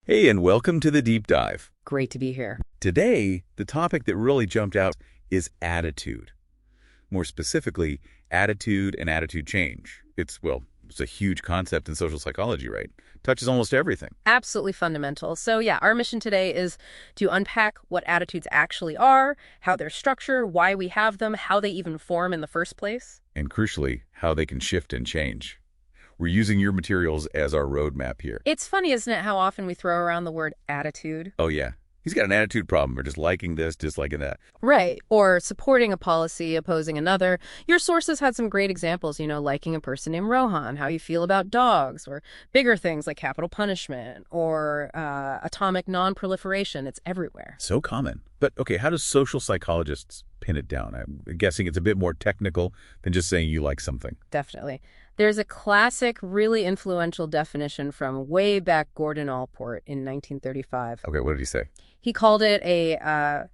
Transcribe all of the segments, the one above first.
Hey, and welcome to the Deep Dive. Great to be here. Today, the topic that really jumped out is attitude. More specifically, attitude and attitude change. It's a huge concept in social psychology, right? Touches almost everything. Absolutely fundamental. So yeah, our mission today is to unpack what attitudes actually are, how they're structured, why we have them, how they even form in the first place. And crucially, how they can shift and change. We're using your materials as our roadmap here. It's funny, isn't it, how often we throw around the word attitude? Oh, yeah. He's got an attitude problem, or just liking this, disliking that. Right. Or supporting a policy, opposing another. Your sources had some great examples, liking a person named Rohan, how you feel about dogs, or bigger things like capital punishment, or atomic non-proliferation. It's everywhere. So common. But, okay, how do social psychologists pin it down? I'm guessing it's a bit more technical than just saying you like something. Definitely. There's a classic, really influential definition from way back Gordon Allport in 1935. Okay, what did he say? He called it a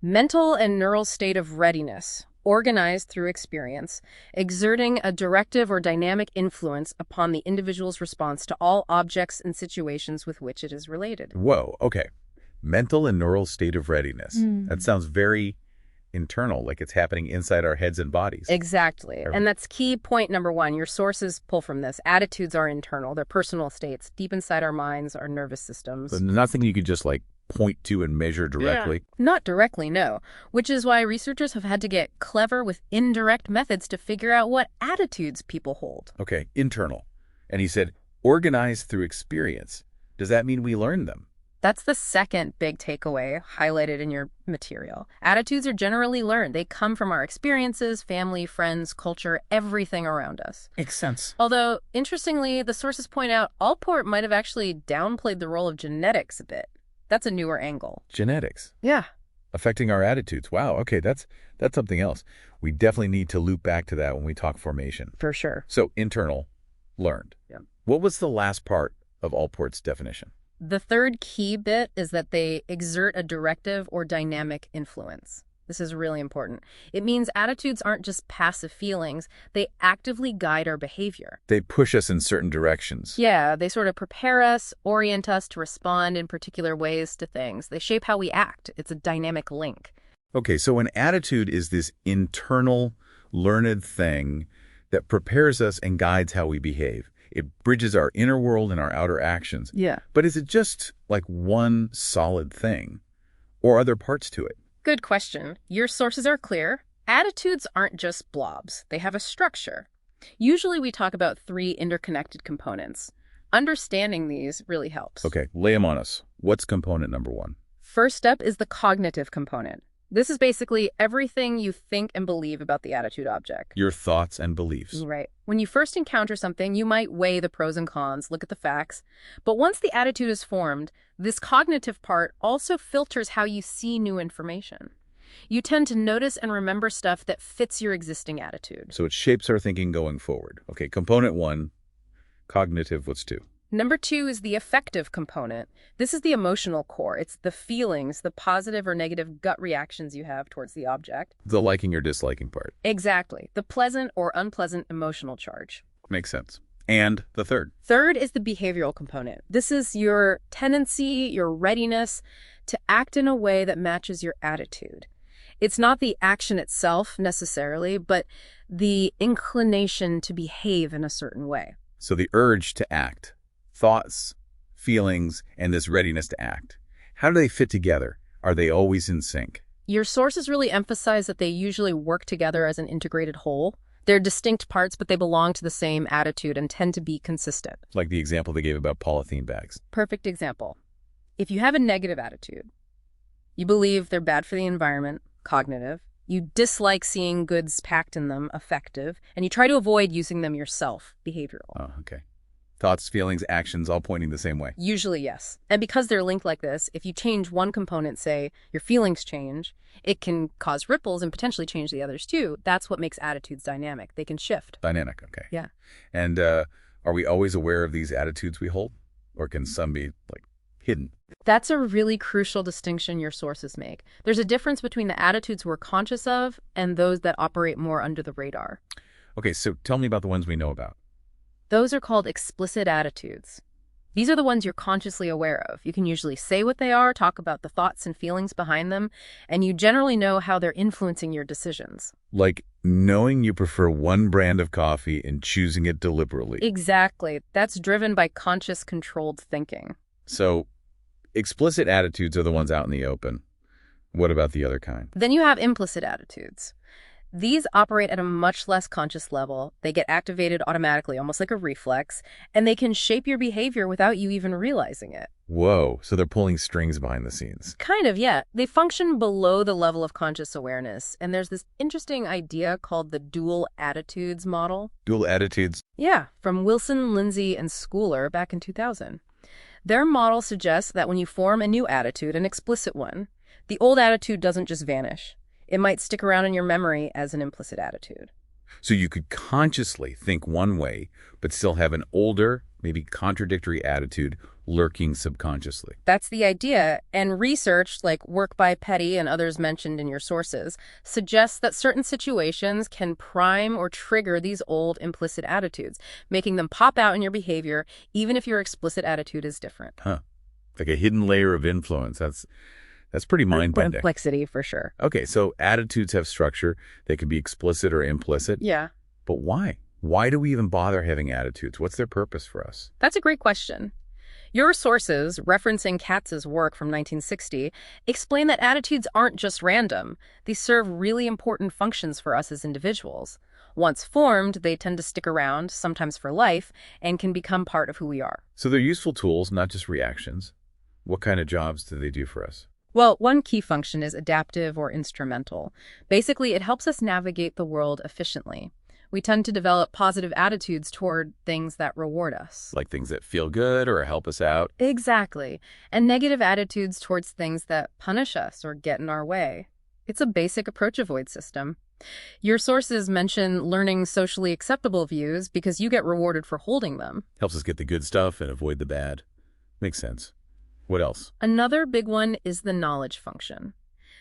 mental and neural state of readiness, organized through experience, exerting a directive or dynamic influence upon the individual's response to all objects and situations with which it is related. Whoa, okay. Mental and neural state of readiness. That sounds very internal, like it's happening inside our heads and bodies. Exactly. And that's key point number one. Your sources pull from this. Attitudes are internal. They're personal states, deep inside our minds, our nervous systems. So nothing you could just point to and measure directly? Yeah. Not directly, no. Which is why researchers have had to get clever with indirect methods to figure out what attitudes people hold. Okay, internal. And he said, organized through experience. Does that mean we learn them? That's the second big takeaway highlighted in your material. Attitudes are generally learned. They come from our experiences, family, friends, culture, everything around us. Makes sense. Although, interestingly, the sources point out Allport might have actually downplayed the role of genetics a bit. That's a newer angle. Genetics. Yeah. Affecting our attitudes. Wow, okay, that's something else. We definitely need to loop back to that when we talk formation. For sure. So, internal, learned. Yeah. What was the last part of Allport's definition? The third key bit is that they exert a directive or dynamic influence. This is really important. It means attitudes aren't just passive feelings. They actively guide our behavior. They push us in certain directions. Yeah, they sort of prepare us, orient us to respond in particular ways to things. They shape how we act. It's a dynamic link. Okay, so an attitude is this internal, learned thing that prepares us and guides how we behave. It bridges our inner world and our outer actions. Yeah. But is it just like one solid thing? Or are there parts to it? Good question. Your sources are clear. Attitudes aren't just blobs. They have a structure. Usually we talk about three interconnected components. Understanding these really helps. Okay, lay them on us. What's component number one? First up is the cognitive component. This is basically everything you think and believe about the attitude object. Your thoughts and beliefs. Right. When you first encounter something, you might weigh the pros and cons, look at the facts. But once the attitude is formed, this cognitive part also filters how you see new information. You tend to notice and remember stuff that fits your existing attitude. So it shapes our thinking going forward. Okay, component one, cognitive, what's two? Number two is the affective component. This is the emotional core. It's the feelings, the positive or negative gut reactions you have towards the object. The liking or disliking part. Exactly. The pleasant or unpleasant emotional charge. Makes sense. And the third? Third is the behavioral component. This is your tendency, your readiness to act in a way that matches your attitude. It's not the action itself necessarily, but the inclination to behave in a certain way. So the urge to act. Thoughts, feelings, and this readiness to act. How do they fit together? Are they always in sync? Your sources really emphasize that they usually work together as an integrated whole. They're distinct parts, but they belong to the same attitude and tend to be consistent. Like the example they gave about polythene bags. Perfect example. If you have a negative attitude, you believe they're bad for the environment, cognitive, you dislike seeing goods packed in them, affective, and you try to avoid using them yourself, behavioral. Oh, okay. Thoughts, feelings, actions, all pointing the same way. Usually, yes. And because they're linked like this, if you change one component, say your feelings change, it can cause ripples and potentially change the others too. That's what makes attitudes dynamic. They can shift. Dynamic, okay. Yeah. And are we always aware of these attitudes we hold? Or can some be, hidden? That's a really crucial distinction your sources make. There's a difference between the attitudes we're conscious of and those that operate more under the radar. Okay, so tell me about the ones we know about. Those are called explicit attitudes. These are the ones you're consciously aware of. You can usually say what they are, talk about the thoughts and feelings behind them, and you generally know how they're influencing your decisions. Like knowing you prefer one brand of coffee and choosing it deliberately. Exactly. That's driven by conscious, controlled thinking. So, explicit attitudes are the ones out in the open. What about the other kind? Then you have implicit attitudes. These operate at a much less conscious level. They get activated automatically, almost like a reflex, and they can shape your behavior without you even realizing it. Whoa, so they're pulling strings behind the scenes. Kind of, yeah. They function below the level of conscious awareness, and there's this interesting idea called the dual attitudes model. Dual attitudes? Yeah, from Wilson, Lindsay, and Schooler back in 2000. Their model suggests that when you form a new attitude, an explicit one, the old attitude doesn't just vanish. It might stick around in your memory as an implicit attitude. So you could consciously think one way, but still have an older, maybe contradictory attitude lurking subconsciously. That's the idea, and research, like work by Petty and others mentioned in your sources, suggests that certain situations can prime or trigger these old implicit attitudes, making them pop out in your behavior, even if your explicit attitude is different. Huh. Like a hidden layer of influence. That's pretty mind-bending. Complexity, for sure. Okay, so attitudes have structure. They can be explicit or implicit. Yeah. But why? Why do we even bother having attitudes? What's their purpose for us? That's a great question. Your sources, referencing Katz's work from 1960, explain that attitudes aren't just random. They serve really important functions for us as individuals. Once formed, they tend to stick around, sometimes for life, and can become part of who we are. So they're useful tools, not just reactions. What kind of jobs do they do for us? Well, one key function is adaptive or instrumental. Basically, it helps us navigate the world efficiently. We tend to develop positive attitudes toward things that reward us. Like things that feel good or help us out? Exactly. And negative attitudes towards things that punish us or get in our way. It's a basic approach-avoid system. Your sources mention learning socially acceptable views because you get rewarded for holding them. Helps us get the good stuff and avoid the bad. Makes sense. What else? Another big one is the knowledge function.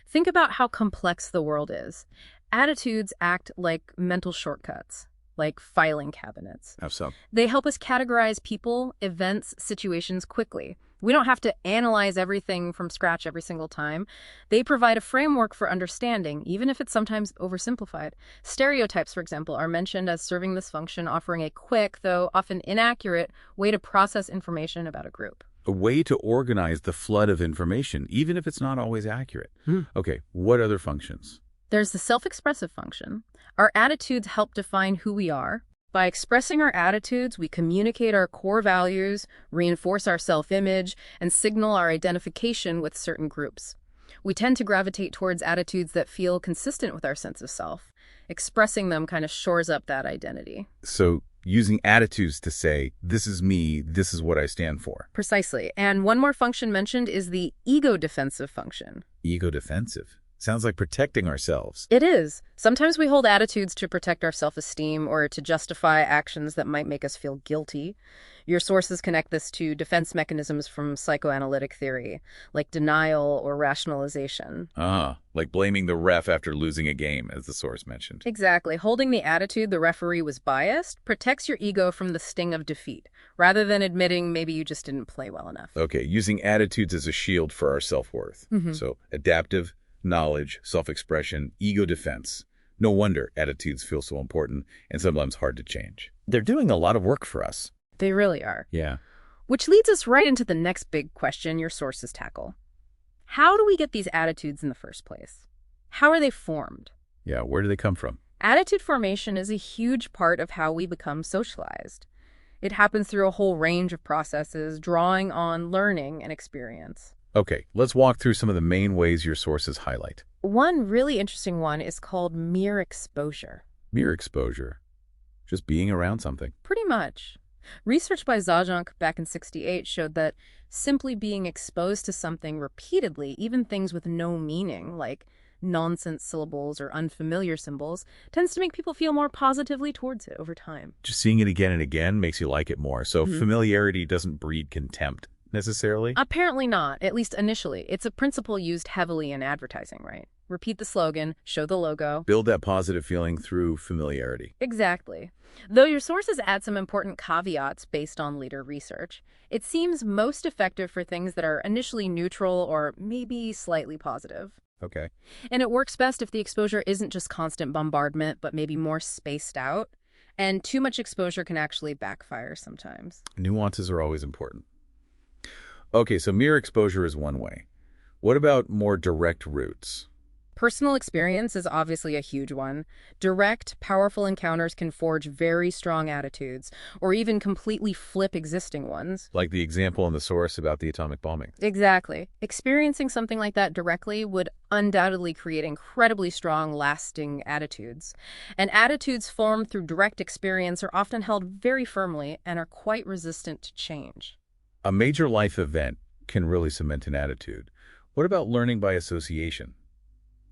Think about how complex the world is. Attitudes act like mental shortcuts, like filing cabinets. How so? They help us categorize people, events, situations quickly. We don't have to analyze everything from scratch every single time. They provide a framework for understanding, even if it's sometimes oversimplified. Stereotypes, for example, are mentioned as serving this function, offering a quick, though often inaccurate, way to process information about a group. A way to organize the flood of information, even if it's not always accurate. Okay, what other functions? There's the self-expressive function. Our attitudes help define who we are. By expressing our attitudes, we communicate our core values, reinforce our self-image, and signal our identification with certain groups. We tend to gravitate towards attitudes that feel consistent with our sense of self. Expressing them kind of shores up that identity. So using attitudes to say, this is me, this is what I stand for. Precisely. And one more function mentioned is the ego defensive function. Ego defensive. Sounds like protecting ourselves. It is. Sometimes we hold attitudes to protect our self-esteem or to justify actions that might make us feel guilty. Your sources connect this to defense mechanisms from psychoanalytic theory, like denial or rationalization. Like blaming the ref after losing a game, as the source mentioned. Exactly. Holding the attitude the referee was biased protects your ego from the sting of defeat, rather than admitting maybe you just didn't play well enough. Okay, using attitudes as a shield for our self-worth. So adaptive, knowledge, self-expression, ego defense. No wonder attitudes feel so important and sometimes hard to change. They're doing a lot of work for us. They really are. Yeah. Which leads us right into the next big question your sources tackle. How do we get these attitudes in the first place? How are they formed? Yeah, where do they come from? Attitude formation is a huge part of how we become socialized. It happens through a whole range of processes, drawing on learning and experience. Okay, let's walk through some of the main ways your sources highlight. One really interesting one is called mere exposure. Mere exposure. Just being around something. Pretty much. Research by Zajanc back in '68 showed that simply being exposed to something repeatedly, even things with no meaning, like nonsense syllables or unfamiliar symbols, tends to make people feel more positively towards it over time. Just seeing it again and again makes you like it more. So familiarity doesn't breed contempt, necessarily? Apparently not, at least initially. It's a principle used heavily in advertising, right? Repeat the slogan, show the logo. Build that positive feeling through familiarity. Exactly. Though your sources add some important caveats based on leader research, it seems most effective for things that are initially neutral or maybe slightly positive. Okay. And it works best if the exposure isn't just constant bombardment, but maybe more spaced out. And too much exposure can actually backfire sometimes. Nuances are always important. Okay, so mere exposure is one way. What about more direct routes? Personal experience is obviously a huge one. Direct, powerful encounters can forge very strong attitudes, or even completely flip existing ones. Like the example in the source about the atomic bombing. Exactly. Experiencing something like that directly would undoubtedly create incredibly strong, lasting attitudes. And attitudes formed through direct experience are often held very firmly and are quite resistant to change. A major life event can really cement an attitude. What about learning by association?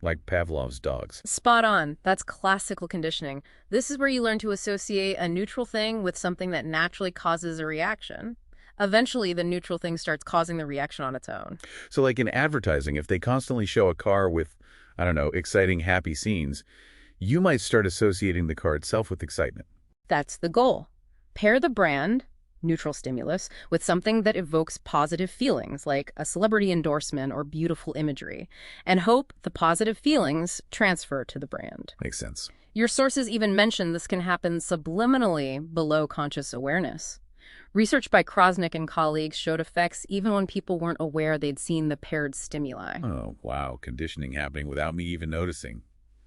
Like Pavlov's dogs. Spot on. That's classical conditioning. This is where you learn to associate a neutral thing with something that naturally causes a reaction. Eventually, the neutral thing starts causing the reaction on its own. So like in advertising, if they constantly show a car with, I don't know, exciting, happy scenes, you might start associating the car itself with excitement. That's the goal. Pair the brand, neutral stimulus, with something that evokes positive feelings, like a celebrity endorsement or beautiful imagery, and hope the positive feelings transfer to the brand. Makes sense. Your sources even mention this can happen subliminally below conscious awareness. Research by Krosnick and colleagues showed effects even when people weren't aware they'd seen the paired stimuli. Oh, wow. Conditioning happening without me even noticing.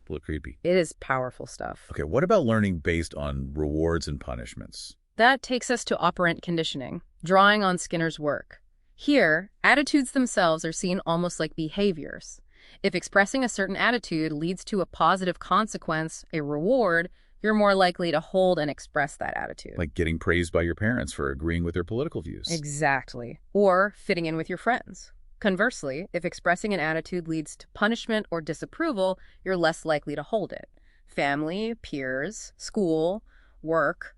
A little creepy. It is powerful stuff. Okay, what about learning based on rewards and punishments? That takes us to operant conditioning, drawing on Skinner's work. Here, attitudes themselves are seen almost like behaviors. If expressing a certain attitude leads to a positive consequence, a reward, you're more likely to hold and express that attitude. Like getting praised by your parents for agreeing with their political views. Exactly. Or fitting in with your friends. Conversely, if expressing an attitude leads to punishment or disapproval, you're less likely to hold it. Family, peers, school, work,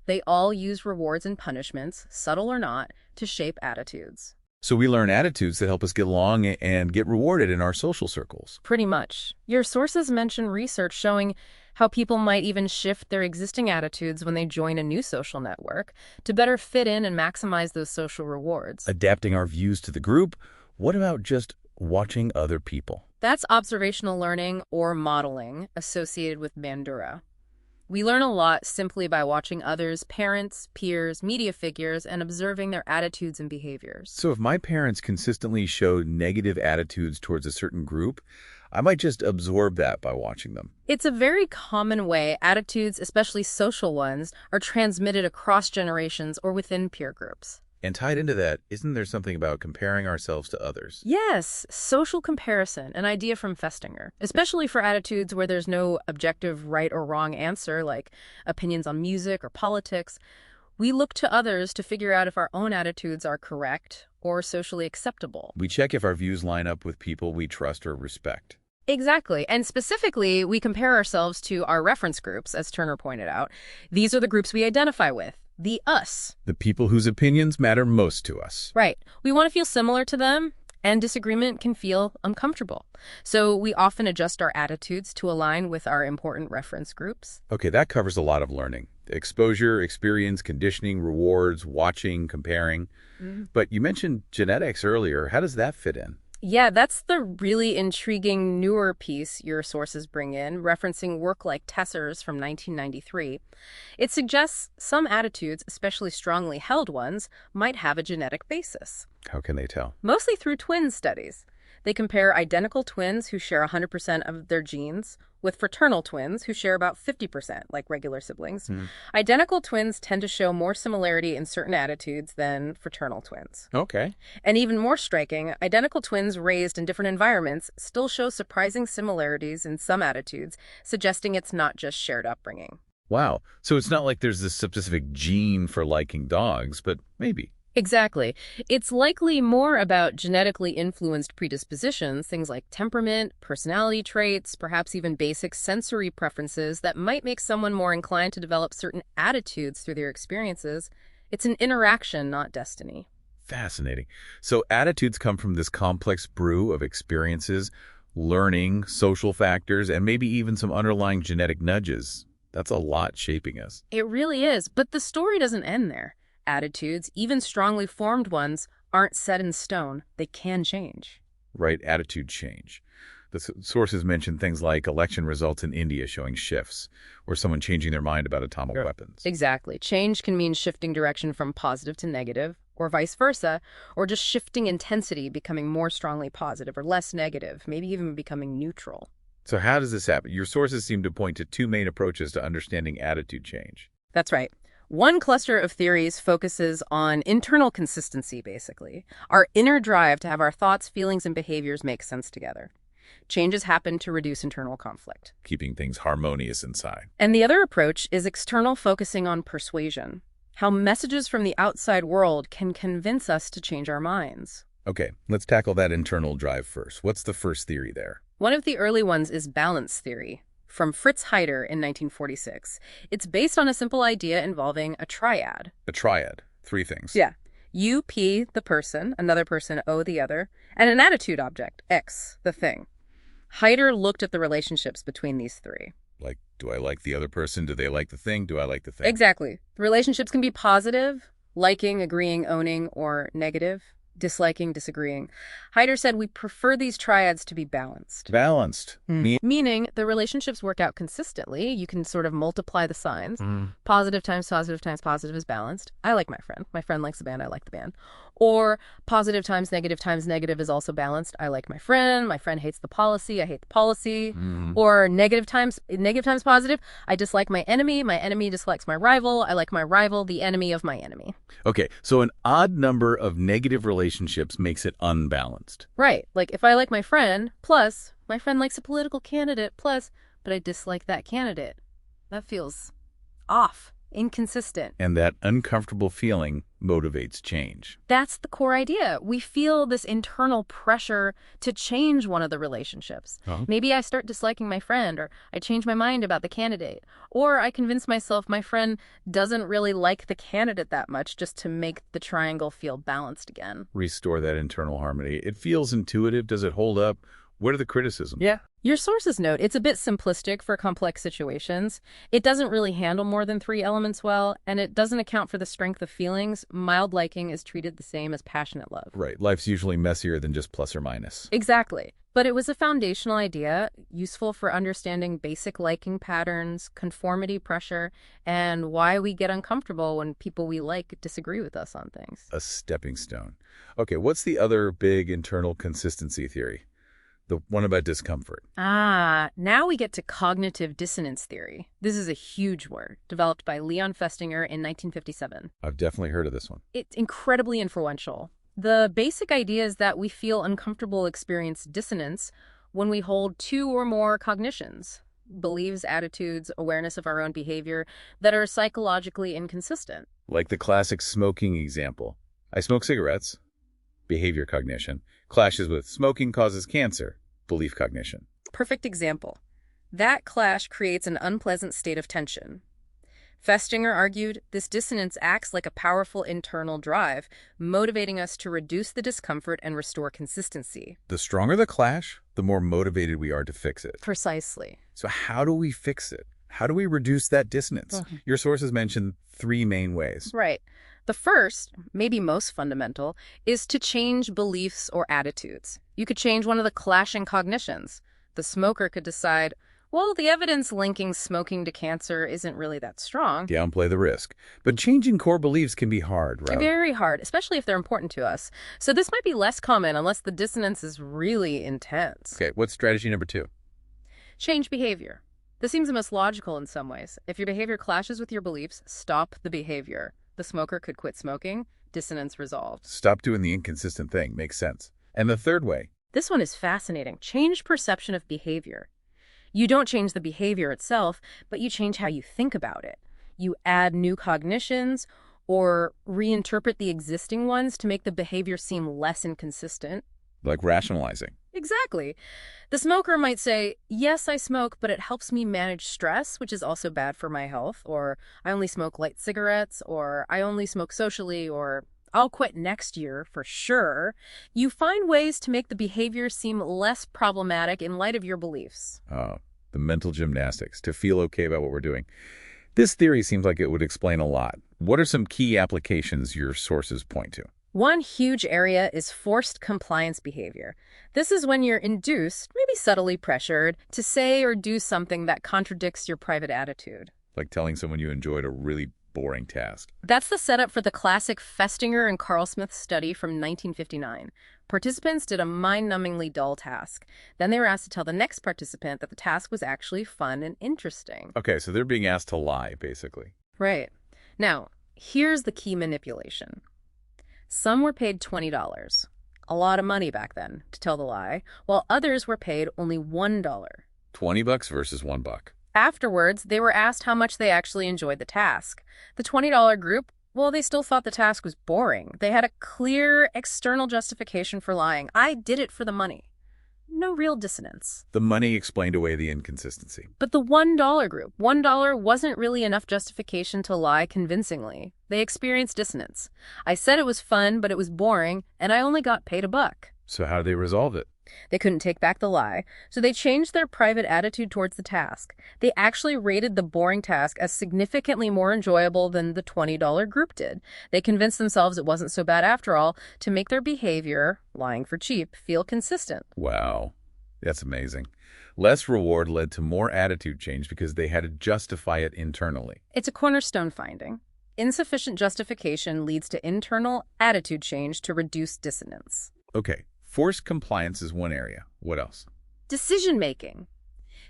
they all use rewards and punishments, subtle or not, to shape attitudes. So we learn attitudes that help us get along and get rewarded in our social circles. Pretty much. Your sources mention research showing how people might even shift their existing attitudes when they join a new social network to better fit in and maximize those social rewards. Adapting our views to the group. What about just watching other people? That's observational learning or modeling associated with Bandura. We learn a lot simply by watching others, parents, peers, media figures, and observing their attitudes and behaviors. So if my parents consistently show negative attitudes towards a certain group, I might just absorb that by watching them. It's a very common way attitudes, especially social ones, are transmitted across generations or within peer groups. And tied into that, isn't there something about comparing ourselves to others? Yes, social comparison, an idea from Festinger, especially for attitudes where there's no objective right or wrong answer, like opinions on music or politics. We look to others to figure out if our own attitudes are correct or socially acceptable. We check if our views line up with people we trust or respect. Exactly. And specifically, we compare ourselves to our reference groups, as Turner pointed out. These are the groups we identify with. The us. The people whose opinions matter most to us. Right. We want to feel similar to them, and disagreement can feel uncomfortable. So we often adjust our attitudes to align with our important reference groups. Okay, that covers a lot of learning. Exposure, experience, conditioning, rewards, watching, comparing. But you mentioned genetics earlier. How does that fit in? Yeah, that's the really intriguing newer piece your sources bring in, referencing work like Tesser's from 1993. It suggests some attitudes, especially strongly held ones, might have a genetic basis. How can they tell? Mostly through twin studies. They compare identical twins who share 100% of their genes with fraternal twins who share about 50%, like regular siblings. Identical twins tend to show more similarity in certain attitudes than fraternal twins. Okay. And even more striking, identical twins raised in different environments still show surprising similarities in some attitudes, suggesting it's not just shared upbringing. Wow. So it's not like there's this specific gene for liking dogs, but maybe. Exactly. It's likely more about genetically influenced predispositions, things like temperament, personality traits, perhaps even basic sensory preferences that might make someone more inclined to develop certain attitudes through their experiences. It's an interaction, not destiny. Fascinating. So attitudes come from this complex brew of experiences. learning, social factors, and maybe even some underlying genetic nudges. That's a lot shaping us. It really is, but the story doesn't end there. Attitudes, even strongly formed ones, aren't set in stone. They can change. Right, attitude change. The sources mention things like election results in India showing shifts, or someone changing their mind about atomic weapons. Exactly. Change can mean shifting direction from positive to negative, or vice versa, or just shifting intensity, becoming more strongly positive or less negative, maybe even becoming neutral. So how does this happen? Your sources seem to point to two main approaches to understanding attitude change. That's right. One cluster of theories focuses on internal consistency, basically, our inner drive to have our thoughts, feelings, and behaviors make sense together. Changes happen to reduce internal conflict. Keeping things harmonious inside. And the other approach is external, focusing on persuasion, how messages from the outside world can convince us to change our minds. Okay, let's tackle that internal drive first. What's the first theory there? One of the early ones is balance theory, from Fritz Heider in 1946. It's based on a simple idea involving a triad. A triad. Three things. Yeah. You, P, the person, another person, O, the other, and an attitude object, X, the thing. Heider looked at the relationships between these three. Like, do I like the other person? Do they like the thing? Do I like the thing? Exactly. The relationships can be positive, liking, agreeing, owning, or negative, disliking, disagreeing. Heider said we prefer these triads to be balanced. Balanced. Meaning the relationships work out consistently. You can sort of multiply the signs. Positive times positive is balanced. I like my friend. My friend likes the band. I like the band. Or positive times negative is also balanced. I like my friend. My friend hates the policy. I hate the policy. Or negative times positive. I dislike my enemy. My enemy dislikes my rival. I like my rival, the enemy of my enemy. Okay, so an odd number of negative relationships makes it unbalanced. Right. Like if I like my friend, plus my friend likes a political candidate, plus, but I dislike that candidate. That feels off, inconsistent. And that uncomfortable feeling motivates change. That's the core idea. We feel this internal pressure to change one of the relationships. Maybe I start disliking my friend, or I change my mind about the candidate, or I convince myself my friend doesn't really like the candidate that much just to make the triangle feel balanced again. Restore that internal harmony. It feels intuitive. Does it hold up? What are the criticisms? Yeah. Your sources note it's a bit simplistic for complex situations. It doesn't really handle more than three elements well, and it doesn't account for the strength of feelings. Mild liking is treated the same as passionate love. Right. Life's usually messier than just plus or minus. Exactly. But it was a foundational idea, useful for understanding basic liking patterns, conformity pressure, and why we get uncomfortable when people we like disagree with us on things. A stepping stone. Okay, what's the other big internal consistency theory? The one about discomfort. Now we get to cognitive dissonance theory. This is a huge word, developed by Leon Festinger in 1957. I've definitely heard of this one. It's incredibly influential. The basic idea is that we feel uncomfortable, experience dissonance when we hold two or more cognitions, beliefs, attitudes, awareness of our own behavior that are psychologically inconsistent. Like the classic smoking example. I smoke cigarettes. Behavior cognition. Clashes with smoking causes cancer. Belief cognition. Perfect example. That clash creates an unpleasant state of tension. Festinger argued this dissonance acts like a powerful internal drive, motivating us to reduce the discomfort and restore consistency. The stronger the clash, the more motivated we are to fix it. Precisely. So how do we fix it? How do we reduce that dissonance? Your sources mention three main ways. Right. The first, maybe most fundamental, is to change beliefs or attitudes. You could change one of the clashing cognitions. The smoker could decide, well, the evidence linking smoking to cancer isn't really that strong. Downplay the risk. But changing core beliefs can be hard, right? Very hard, especially if they're important to us. So this might be less common unless the dissonance is really intense. Okay, what's strategy number 2? Change behavior. This seems the most logical in some ways. If your behavior clashes with your beliefs, stop the behavior. The smoker could quit smoking, dissonance resolved. Stop doing the inconsistent thing. Makes sense. And the third way? This one is fascinating. Change perception of behavior. You don't change the behavior itself, but you change how you think about it. You add new cognitions or reinterpret the existing ones to make the behavior seem less inconsistent. Like rationalizing. Exactly. The smoker might say, yes, I smoke, but it helps me manage stress, which is also bad for my health. Or I only smoke light cigarettes, or I only smoke socially, or I'll quit next year for sure. You find ways to make the behavior seem less problematic in light of your beliefs. The mental gymnastics to feel okay about what we're doing. This theory seems like it would explain a lot. What are some key applications your sources point to? One huge area is forced compliance behavior. This is when you're induced, maybe subtly pressured, to say or do something that contradicts your private attitude. Like telling someone you enjoyed a really boring task. That's the setup for the classic Festinger and Carl Smith study from 1959. Participants did a mind-numbingly dull task. Then they were asked to tell the next participant that the task was actually fun and interesting. Okay, so they're being asked to lie, basically. Right. Now, here's the key manipulation. Some were paid $20, a lot of money back then, to tell the lie, while others were paid only $1. $20 versus $1. Afterwards, they were asked how much they actually enjoyed the task. The $20 group, well, they still thought the task was boring. They had a clear external justification for lying. I did it for the money. No real dissonance. The money explained away the inconsistency. But the $1 group, $1 wasn't really enough justification to lie convincingly. They experienced dissonance. I said it was fun, but it was boring, and I only got paid $1. So how did they resolve it? They couldn't take back the lie, so they changed their private attitude towards the task. They actually rated the boring task as significantly more enjoyable than the $20 group did. They convinced themselves it wasn't so bad after all to make their behavior, lying for cheap, feel consistent. Wow, that's amazing. Less reward led to more attitude change because they had to justify it internally. It's a cornerstone finding. Insufficient justification leads to internal attitude change to reduce dissonance. Okay. Forced compliance is one area. What else? Decision-making.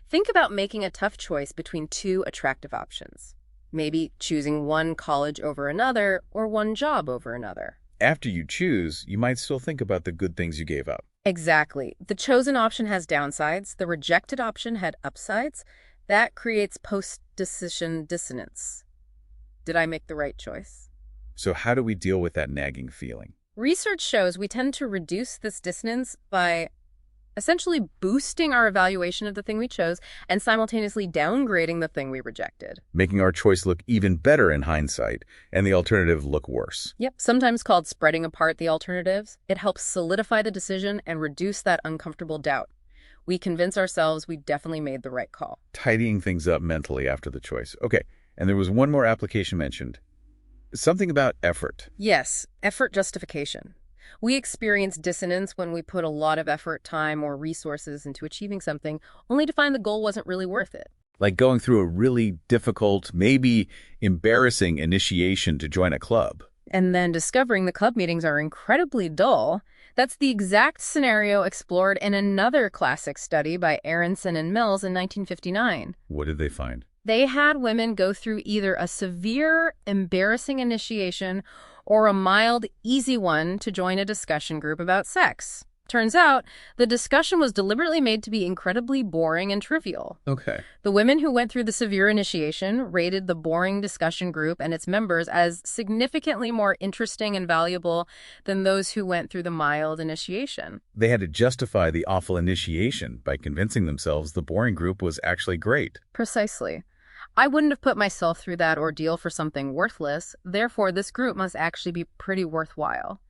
Think about making a tough choice between two attractive options. Maybe choosing one college over another or one job over another. After you choose, you might still think about the good things you gave up. Exactly. The chosen option has downsides. The rejected option had upsides. That creates post-decision dissonance. Did I make the right choice? So how do we deal with that nagging feeling? Research shows we tend to reduce this dissonance by essentially boosting our evaluation of the thing we chose and simultaneously downgrading the thing we rejected. Making our choice look even better in hindsight and the alternative look worse. Yep, sometimes called spreading apart the alternatives. It helps solidify the decision and reduce that uncomfortable doubt. We convince ourselves we definitely made the right call. Tidying things up mentally after the choice. Okay, and there was one more application mentioned. Something about effort. Yes, effort justification. We experience dissonance when we put a lot of effort, time, or resources into achieving something, only to find the goal wasn't really worth it. Like going through a really difficult, maybe embarrassing initiation to join a club. And then discovering the club meetings are incredibly dull. That's the exact scenario explored in another classic study by Aronson and Mills in 1959. What did they find? They had women go through either a severe, embarrassing initiation or a mild, easy one to join a discussion group about sex. Turns out, the discussion was deliberately made to be incredibly boring and trivial. Okay. The women who went through the severe initiation rated the boring discussion group and its members as significantly more interesting and valuable than those who went through the mild initiation. They had to justify the awful initiation by convincing themselves the boring group was actually great. Precisely. I wouldn't have put myself through that ordeal for something worthless. Therefore, this group must actually be pretty worthwhile.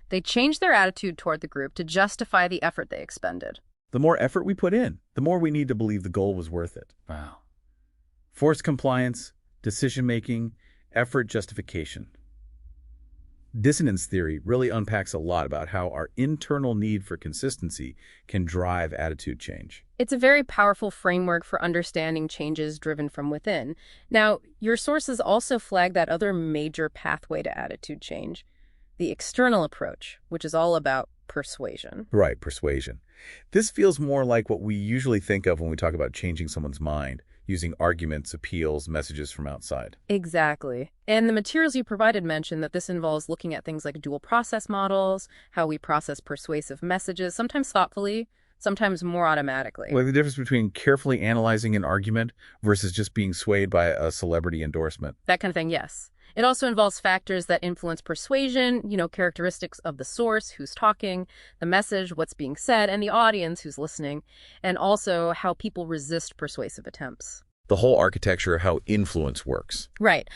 They changed their attitude toward the group to justify the effort they expended. The more effort we put in, the more we need to believe the goal was worth it. Wow. Forced compliance, decision-making, effort justification. Dissonance theory really unpacks a lot about how our internal need for consistency can drive attitude change. It's a very powerful framework for understanding changes driven from within. Now, your sources also flag that other major pathway to attitude change, the external approach, which is all about persuasion. Right, persuasion. This feels more like what we usually think of when we talk about changing someone's mind, using arguments, appeals, messages from outside. Exactly. And the materials you provided mention that this involves looking at things like dual process models, how we process persuasive messages, sometimes thoughtfully, sometimes more automatically. Like the difference between carefully analyzing an argument versus just being swayed by a celebrity endorsement. That kind of thing, yes. It also involves factors that influence persuasion, characteristics of the source, who's talking, the message, what's being said, and the audience who's listening, and also how people resist persuasive attempts. The whole architecture of how influence works. Right.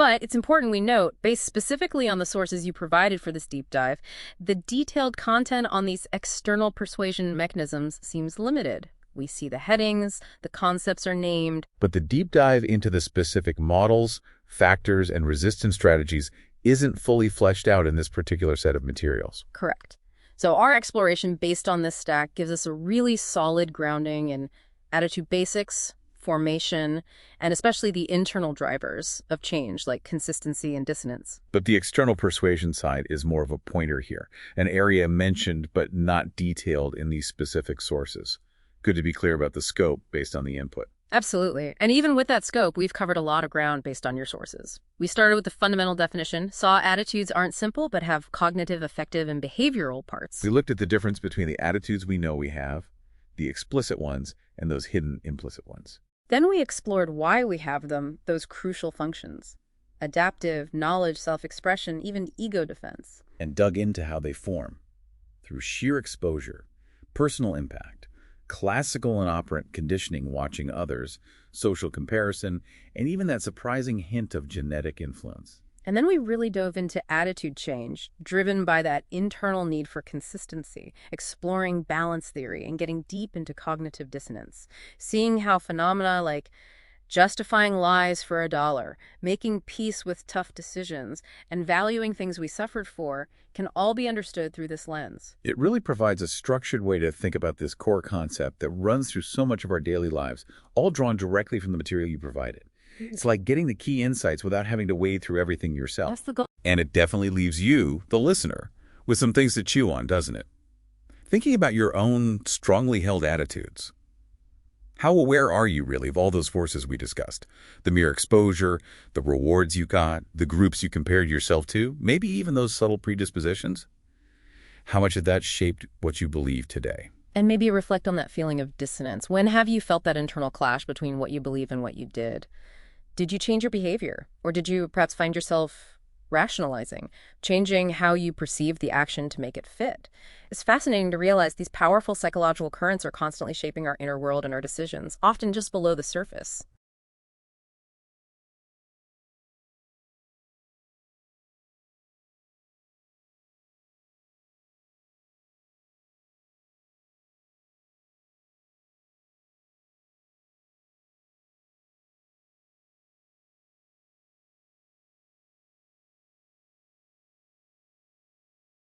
But it's important we note, based specifically on the sources you provided for this deep dive, the detailed content on these external persuasion mechanisms seems limited. We see the headings, the concepts are named. But the deep dive into the specific models, factors, and resistance strategies isn't fully fleshed out in this particular set of materials. Correct. So our exploration based on this stack gives us a really solid grounding in attitude basics, formation, and especially the internal drivers of change like consistency and dissonance. But the external persuasion side is more of a pointer here, an area mentioned but not detailed in these specific sources. Good to be clear about the scope based on the input. Absolutely. And even with that scope, we've covered a lot of ground based on your sources. We started with the fundamental definition, saw attitudes aren't simple but have cognitive, affective, and behavioral parts. We looked at the difference between the attitudes we know we have, the explicit ones, and those hidden implicit ones. Then we explored why we have them, those crucial functions. Adaptive, knowledge, self-expression, even ego defense. And dug into how they form. Through sheer exposure, personal impact, classical and operant conditioning watching others, social comparison, and even that surprising hint of genetic influence. And then we really dove into attitude change, driven by that internal need for consistency, exploring balance theory and getting deep into cognitive dissonance, seeing how phenomena like justifying lies for $1, making peace with tough decisions, and valuing things we suffered for can all be understood through this lens. It really provides a structured way to think about this core concept that runs through so much of our daily lives, all drawn directly from the material you provided. It's like getting the key insights without having to wade through everything yourself. That's the goal. And it definitely leaves you, the listener, with some things to chew on, doesn't it? Thinking about your own strongly held attitudes. How aware are you really of all those forces we discussed? The mere exposure, the rewards you got, the groups you compared yourself to, maybe even those subtle predispositions? How much of that shaped what you believe today? And maybe reflect on that feeling of dissonance. When have you felt that internal clash between what you believe and what you did? Did you change your behavior? Or did you perhaps find yourself rationalizing, changing how you perceive the action to make it fit? It's fascinating to realize these powerful psychological currents are constantly shaping our inner world and our decisions, often just below the surface.